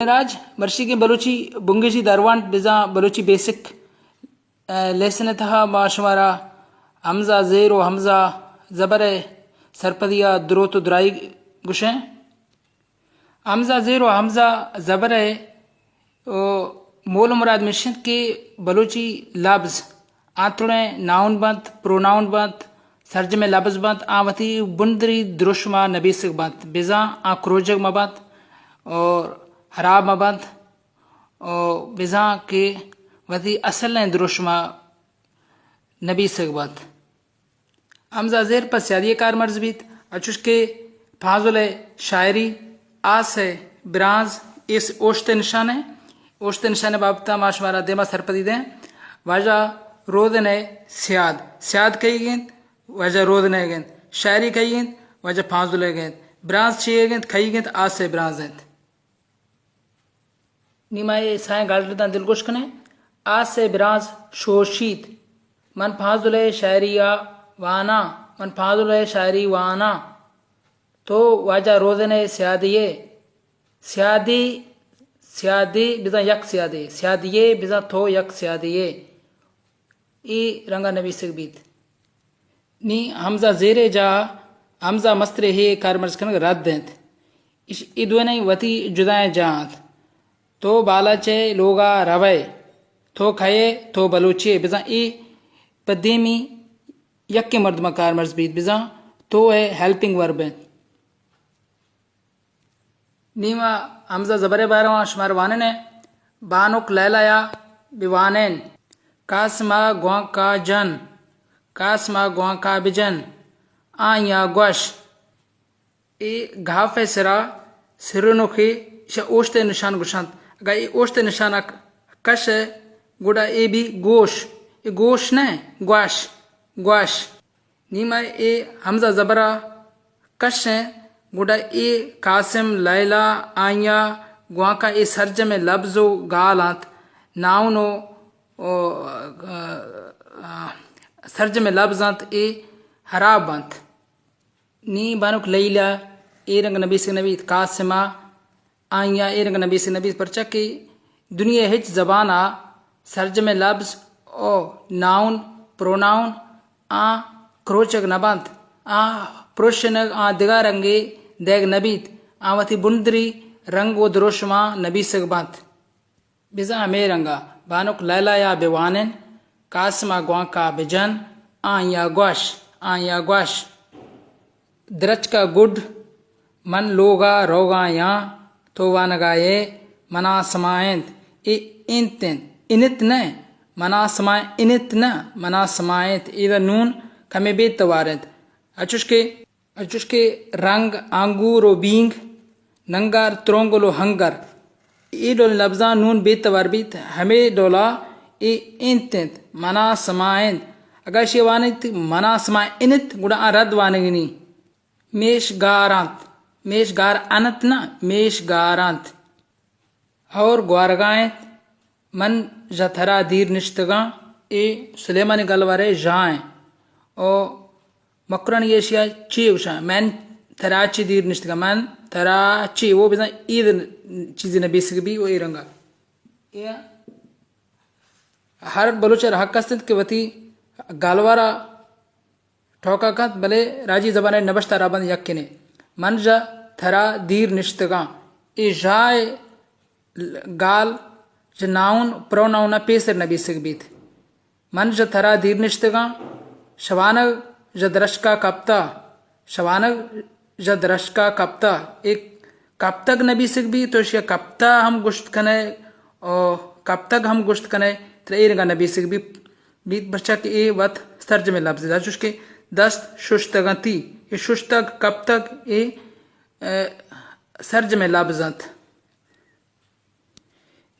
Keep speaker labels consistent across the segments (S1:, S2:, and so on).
S1: راج مرشی کے Balochi بنگشی دروان بزا Balochi basic lesson تھا معاشمارا حمزہ زیر و حمزہ زبر سرپدیا دروت و درائی گشیں حمزہ زیر و حمزہ زبر مول مراد مشند کے بلوچی لفظ آتڑیں ناؤن بنت پروناؤن بنت سرجم لفظ بنت آوتی بندری درشما نبیسک بنت بزا آ کروجگ مبنت اور حراب مبنت اور بزا کے وتی اصل درشما نبیسک بنت حمزہ زیر پر سیادی کار مرز بیت اچوش کے فاضل شاعری آس ہے برانز اس اوشت نشان ہے اوشت نشان بابتا ماشمارا دیما سرپدی دیں واجہ رودن سیاد سیاد کئی گیند واجہ رودن گیند شاعری کئی گیند واجہ فاضل گیند برانز چیئے گیند کئی گیند آس سے برانز گیند نیمائے سائیں گالدان دلگوش کنے آس سے برانز شوشید من فاضل شاعریہ وانا من فاضل شاعری وانا تو واجہ روزن سیادیے سیادی سیادی بزا یک سیادی سیادیے بزا تو یک سیادیے ای رنگا نبی سک بیت نی حمزہ زیرے جا حمزہ مسترے ہے کارمرز کنگ رد دینت ای دونے وتی جدائیں جانت تو بالا چے لوگا روے تو کھئے تو بلوچی بزا ای پدیمی یک کے مرد مکار مرز بیت بزا تو ہے ہیلپنگ ورب نیما حمزہ زبر بارواں شمار وانن ہے بانک لیلایا بیوانین کاسما گواں کا جن کاسما گواں کا بجن آیا گوش ای گھاف سرا سرنوخی شا اوشت نشان گشانت اگر ای اوشت نشان کش گوڑا ای بھی گوش ای گوش نہیں گواش گواش نیما ای حمزہ زبرہ کش ہیں گوڑا ای قاسم لیلا آئیا گواں کا ای سرجم لفظ و گالات ناؤنو سرجم لفظات ای حراب بانت نی بانک لیلا ای رنگ نبی سے نبی قاسمہ آئیا ای رنگ نبی سے نبی پرچا کی دنیا ہچ زبانہ سرجم لفظ او ناؤن پروناؤن آ کروچک نبانت آ پروشنگ آ دگا رنگی دیگ نبیت آوتی بندری رنگ و دروشما نبی سگ بانت بزا ہمیں رنگا بانک لیلا یا بیوانن قاسمہ گواں کا بجن آیا گوش آیا گوش درچ کا گڈ من لوگا روگا یا تو وانگائے منا سمائند ای انتن انت نہ منا سمائن انت نہ منا سمائند ایدہ نون کمی بیت توارند اچوش کے رنگ آنگور و بینگ ننگار ترونگلو ہنگر ای ڈول لفظان نون بیت توار بیت ہمیں ڈولا ای انتنت منا سمائند اگر شیوانت منا سمائن انت گوڑا رد وانگنی میش گارانت میش گار انت نا میش گارانت اور گوارگائیں من جتھرا دیر نشتگاں اے سلیمانی گلوارے جائیں او مکرن یشیا چی وشا من تراچی دیر نشتگاں من تراچی وہ بزن عید چیزی نبی سکبی وہ ای رنگا ہر بلوچر حق کستند کہ وتی گالوارا ٹھوکا کت بلے راجی زبانے نبشتہ رابند یکنے من جا تھرا دیر نشتگاں ای جائے گال جناؤن پروناؤنا پیسر نبی سکبیت من جا تھرا دیر نشتگاں شوانگ جدرشکا کپتا شوانگ جدرشکا کپتا ایک کب تک نبی سکبی تو شیا کپتا ہم گشت کنے اور کب تک ہم گشت کنے تو ای رنگا نبی سکبی بیت برچا کہ ای وقت سرجم لفظ دا چوش کے دست ششتگنتی ای ششتگ کب تک ای سرجم لفظات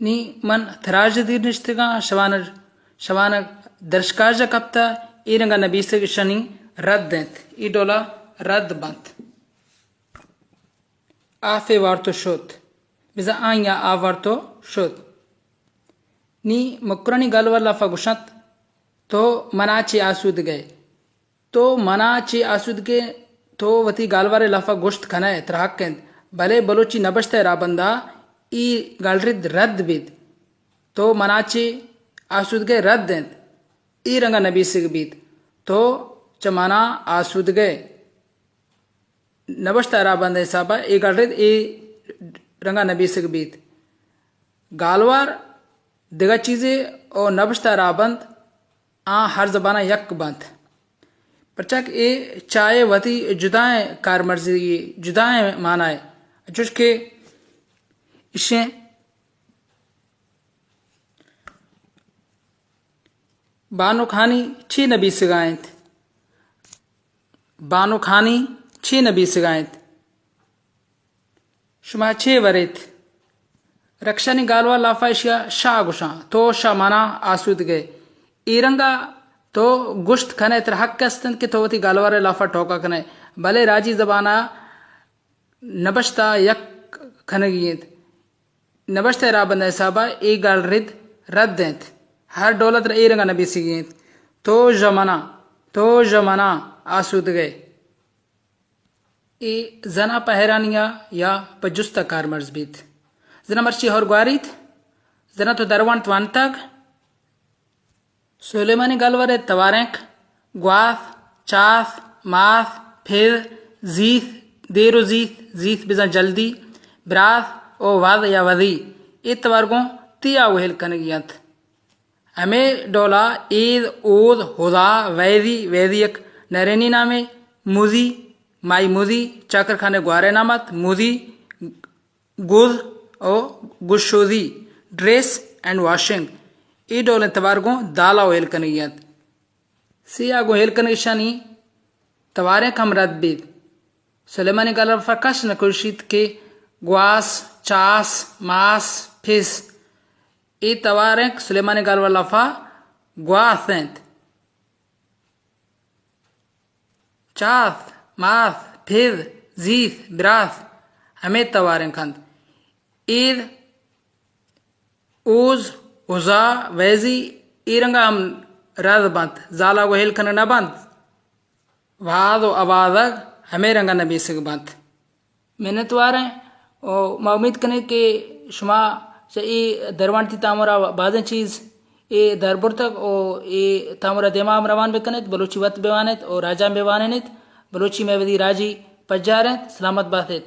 S1: نی من تھراج دیر نشتگاں شوانگ درشکاجا کپتا ای رنگا نبی سک شنی رد دینت ای ڈولا رد بنت آفے وارتو شد بزا آئیا آوارتو شد نی مکرانی گلوار لفا گشت تو مناچی آسود گئے تو مناچی آسود گئے تو وتی گالوار لفا گشت کھنائے ترحق کند بھلے بلوچی نبشتہ را بندہ ای گالرید رد بید تو مناچی آسودگے رد دیں ای رنگا نبی سگ بید تو چمانا آسودگے نبشتہ را بند حسابہ ای گالرید ای رنگا نبی سگ بید گالوار دیگا چیزیں او نبشتہ را بند ہر زبانہ یک بند پرچک اے چائے وتی جدائیں کار مرضی جدائیں معنی جوش کے اشیں بانو کھانی چھ نبی سگائنت بانو کھانی چھ نبی سگائنت شما چھ وریت رکشانی گالوا لافائشیا شاہ گشاں تو شاہ مانا آسود گئے ایرنگا تو گشت کھنے تر حق کستن کہ تو وتی گالوار لافا ٹوکا کھنے بلے راجی زبانہ نبشتہ یک کھنگیت نبشتہ را بند حسابہ ای گال رد دینت ہر دولت را ای رنگا نبی سگیت تو جمنا آسود گئے ای زنا پہرانیا یا پجستا کار مرز بیت زنا مرچی ہور گواریت زنا تو دروان توانتاگ سلیمانی گالور توارنک گواث چاث ماث پھر زیت دیر و زیت بزن جلدی براث او واد یا وذی اتوارگوں تیا وہل کنگیت ہمیں ڈولا عید اود ہدا ویدیک نرینی نامے موزی مائی موزی چاکر خانے گوارے نامت موزی گوز او گشودی ڈریس اینڈ واشنگ ای ڈول تبارگوں دالا ویل کنگیت سیا گو ہیل کنگشانی توارے کم رد بید سلیمانی گالر فرکش نکوشید کے گواس چاس ماس پھس ای توارک سلیمانی گالر لفا گواسنت چاس ماس پھر زیت براس ہمیں توارن کند عید اوز اوزا ویزی ایرنگا ہم رد بند زالا گو ہیل کنگ نہ بند واد و آبادگ ہمیں رنگا نبی سگ بند محنت واریں او ما امید کنے کہ شما ای دروانتی تامورا بعضیں چیز ای دربر تک او ای تامورا دیمام روان بکنیت بلوچی وط بیوانیت اور راجام بیوانیت بلوچی میں ودی راجی پجارت سلامت باتیت